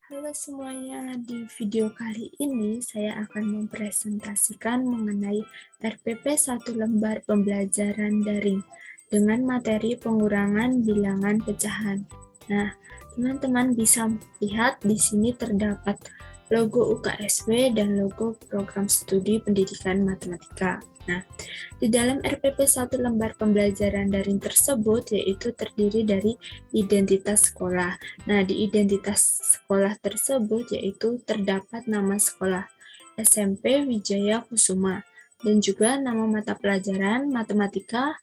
Halo semuanya, di video kali ini saya akan mempresentasikan mengenai RPP 1 lembar pembelajaran daring dengan materi pengurangan bilangan pecahan. Nah, teman-teman bisa lihat di sini terdapat logo UKSW dan logo Program Studi Pendidikan Matematika. Nah, di dalam RPP 1 lembar pembelajaran daring tersebut yaitu terdiri dari identitas sekolah. Nah, di identitas sekolah tersebut yaitu terdapat nama sekolah SMP Wijaya Kusuma dan juga nama mata pelajaran matematika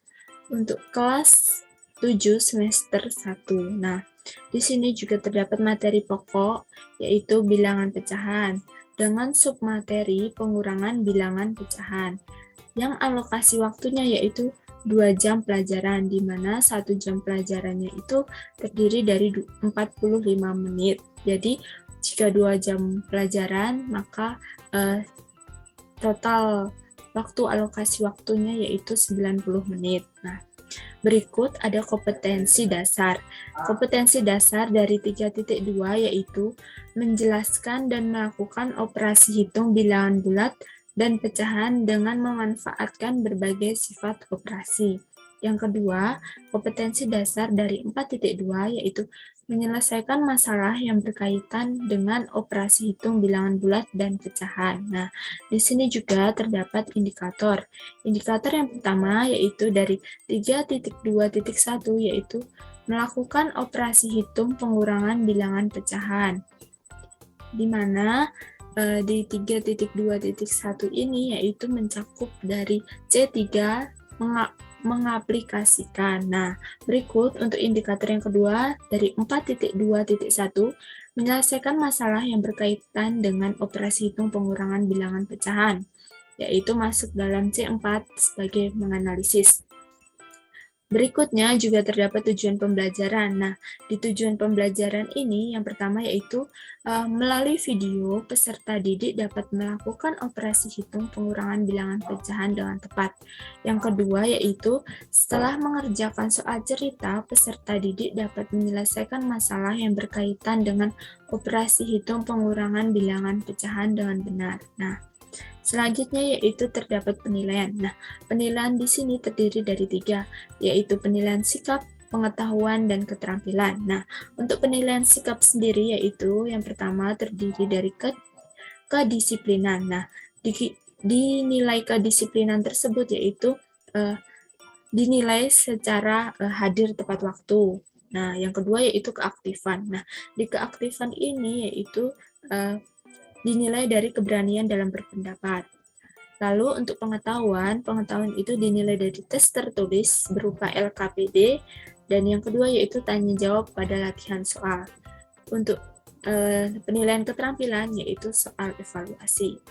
untuk kelas 7 semester 1. Nah, di sini juga terdapat materi pokok yaitu bilangan pecahan dengan submateri pengurangan bilangan pecahan yang alokasi waktunya yaitu 2 jam pelajaran, di mana 1 jam pelajarannya itu terdiri dari 45 menit. Jadi, jika 2 jam pelajaran, maka total waktu alokasi waktunya yaitu 90 menit. Nah, berikut ada kompetensi dasar. Kompetensi dasar dari 3.2 yaitu menjelaskan dan melakukan operasi hitung bilangan bulat dan pecahan dengan memanfaatkan berbagai sifat operasi. Yang kedua, kompetensi dasar dari 4.2 yaitu menyelesaikan masalah yang berkaitan dengan operasi hitung bilangan bulat dan pecahan. Nah, di sini juga terdapat indikator. Indikator yang pertama yaitu dari 3.2.1 yaitu melakukan operasi hitung pengurangan bilangan pecahan, di mana di 3.2.1 ini yaitu mencakup dari C3 mengaplikasikan. Nah, berikut untuk indikator yang kedua dari 4.2.1 menyelesaikan masalah yang berkaitan dengan operasi hitung pengurangan bilangan pecahan, yaitu masuk dalam C4 sebagai menganalisis. Berikutnya juga terdapat tujuan pembelajaran. Nah, di tujuan pembelajaran ini yang pertama yaitu melalui video, peserta didik dapat melakukan operasi hitung pengurangan bilangan pecahan dengan tepat. Yang kedua yaitu setelah mengerjakan soal cerita, peserta didik dapat menyelesaikan masalah yang berkaitan dengan operasi hitung pengurangan bilangan pecahan dengan benar. Nah, selanjutnya yaitu terdapat penilaian. Nah, penilaian di sini terdiri dari 3, yaitu penilaian sikap, pengetahuan, dan keterampilan. Nah, untuk penilaian sikap sendiri yaitu yang pertama terdiri dari kedisiplinan. Nah, dinilai kedisiplinan tersebut yaitu dinilai secara hadir tepat waktu. Nah, yang kedua yaitu keaktifan. Nah, di keaktifan ini yaitu dinilai dari keberanian dalam berpendapat. Lalu untuk pengetahuan itu dinilai dari tes tertulis berupa LKPD, dan yang kedua yaitu tanya jawab pada latihan soal. Untuk penilaian keterampilan yaitu soal evaluasi.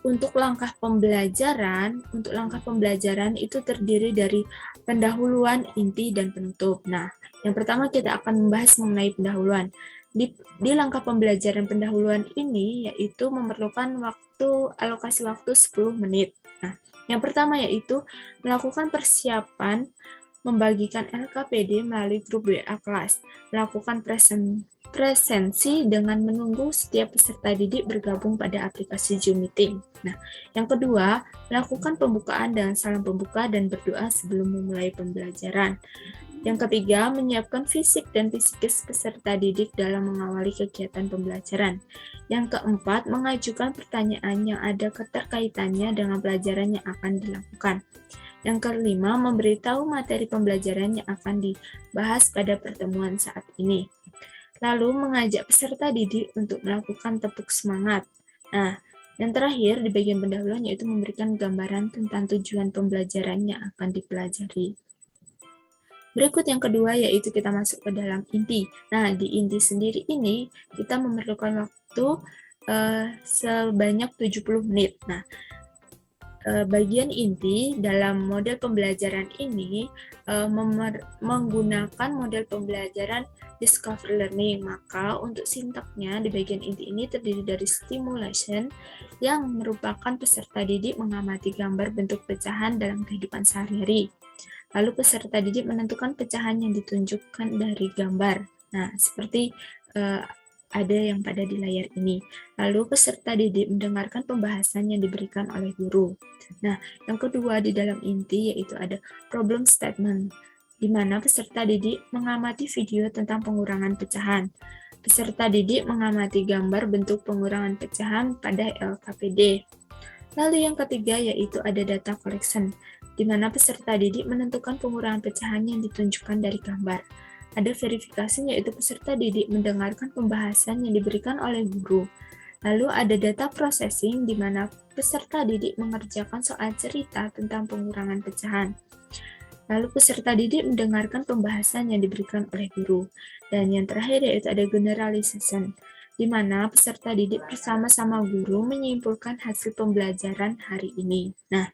Untuk langkah pembelajaran itu terdiri dari pendahuluan, inti, dan penutup. Nah, yang pertama kita akan membahas mengenai pendahuluan. Di langkah pembelajaran pendahuluan ini yaitu memerlukan alokasi waktu 10 menit. Nah, yang pertama yaitu melakukan persiapan membagikan LKPD melalui grup WA kelas, melakukan presensi dengan menunggu setiap peserta didik bergabung pada aplikasi Zoom Meeting. Nah, yang kedua, melakukan pembukaan dengan salam pembuka dan berdoa sebelum memulai pembelajaran. Yang ketiga, menyiapkan fisik dan psikis peserta didik dalam mengawali kegiatan pembelajaran. Yang keempat, mengajukan pertanyaan yang ada keterkaitannya dengan pelajaran yang akan dilakukan. Yang kelima, memberitahu materi pembelajaran yang akan dibahas pada pertemuan saat ini. Lalu, mengajak peserta didik untuk melakukan tepuk semangat. Nah, yang terakhir, di bagian pendahuluan yaitu memberikan gambaran tentang tujuan pembelajaran yang akan dipelajari. Berikut yang kedua yaitu kita masuk ke dalam inti. Nah, di inti sendiri ini kita memerlukan waktu sebanyak 70 menit. Nah, bagian inti dalam model pembelajaran ini menggunakan model pembelajaran discovery learning. Maka untuk sintaknya di bagian inti ini terdiri dari stimulation yang merupakan peserta didik mengamati gambar bentuk pecahan dalam kehidupan sehari-hari. Lalu peserta didik menentukan pecahan yang ditunjukkan dari gambar. Nah, seperti ada yang pada di layar ini. Lalu peserta didik mendengarkan pembahasan yang diberikan oleh guru. Nah, yang kedua di dalam inti yaitu ada problem statement, di mana peserta didik mengamati video tentang pengurangan pecahan. Peserta didik mengamati gambar bentuk pengurangan pecahan pada LKPD. Lalu yang ketiga yaitu ada data collection, di mana peserta didik menentukan pengurangan pecahan yang ditunjukkan dari gambar. Ada verifikasi yaitu peserta didik mendengarkan pembahasan yang diberikan oleh guru. Lalu ada data processing di mana peserta didik mengerjakan soal cerita tentang pengurangan pecahan. Lalu peserta didik mendengarkan pembahasan yang diberikan oleh guru. Dan yang terakhir yaitu ada generalization, di mana peserta didik bersama-sama guru menyimpulkan hasil pembelajaran hari ini. Nah,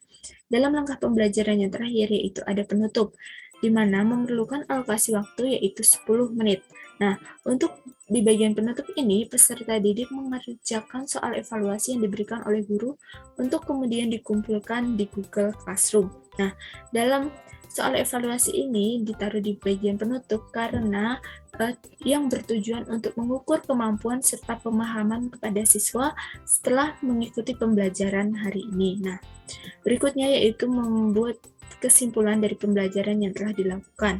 dalam langkah pembelajaran yang terakhir yaitu ada penutup, di mana memerlukan alokasi waktu yaitu 10 menit. Nah, untuk di bagian penutup ini, peserta didik mengerjakan soal evaluasi yang diberikan oleh guru untuk kemudian dikumpulkan di Google Classroom. Nah, dalam soal evaluasi ini ditaruh di bagian penutup karena yang bertujuan untuk mengukur kemampuan serta pemahaman kepada siswa setelah mengikuti pembelajaran hari ini. Nah, berikutnya yaitu membuat kesimpulan dari pembelajaran yang telah dilakukan.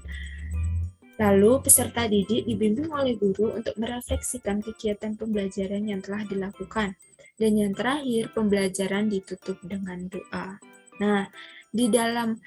Lalu, peserta didik dibimbing oleh guru untuk merefleksikan kegiatan pembelajaran yang telah dilakukan. Dan yang terakhir, pembelajaran ditutup dengan doa. Nah, di dalam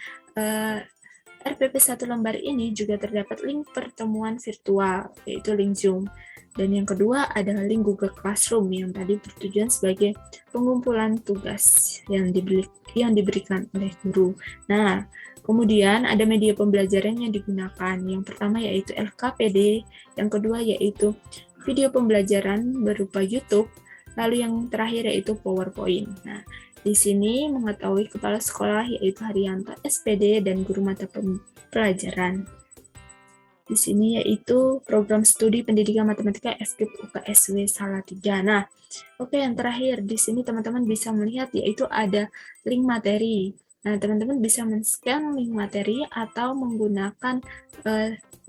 RPP 1 lembar ini juga terdapat link pertemuan virtual, yaitu link Zoom. Dan yang kedua adalah link Google Classroom yang tadi bertujuan sebagai pengumpulan tugas yang diberikan oleh guru. Nah, kemudian ada media pembelajaran yang digunakan. Yang pertama yaitu LKPD, yang kedua yaitu video pembelajaran berupa YouTube, lalu yang terakhir yaitu PowerPoint. Nah, di sini mengetahui kepala sekolah yaitu Haryanto SPD dan guru mata pelajaran. Di sini yaitu program studi pendidikan matematika FKIP UKSW Salatiga. Nah, oke, yang terakhir di sini teman-teman bisa melihat yaitu ada link materi. Nah, teman-teman bisa men-scan link materi atau menggunakan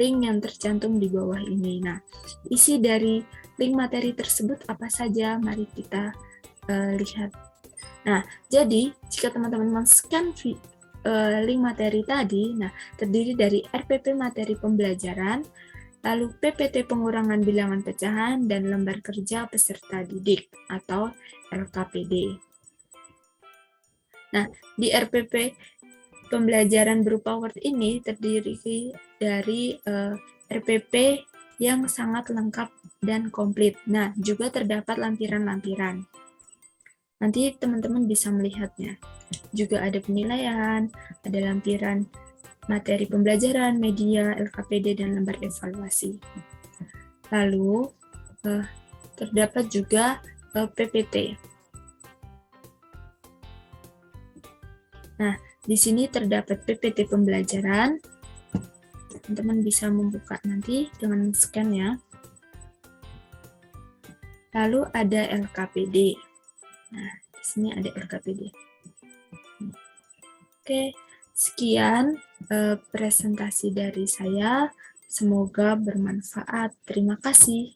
link yang tercantum di bawah ini. Nah, isi dari link materi tersebut apa saja? Mari kita lihat. Nah, jadi jika teman-teman men-scan link materi tadi, nah terdiri dari RPP materi pembelajaran, lalu PPT pengurangan bilangan pecahan, dan lembar kerja peserta didik atau LKPD. Nah, di RPP pembelajaran berupa Word ini terdiri dari RPP yang sangat lengkap dan komplit. Nah, juga terdapat lampiran-lampiran. Nanti teman-teman bisa melihatnya. Juga ada penilaian, ada lampiran materi pembelajaran, media, LKPD, dan lembar evaluasi. Lalu, terdapat juga PPT. Nah, di sini terdapat PPT pembelajaran. Teman-teman bisa membuka nanti dengan scan ya. Lalu ada LKPD. Nah, di sini ada LKPD. Oke, sekian presentasi dari saya. Semoga bermanfaat. Terima kasih.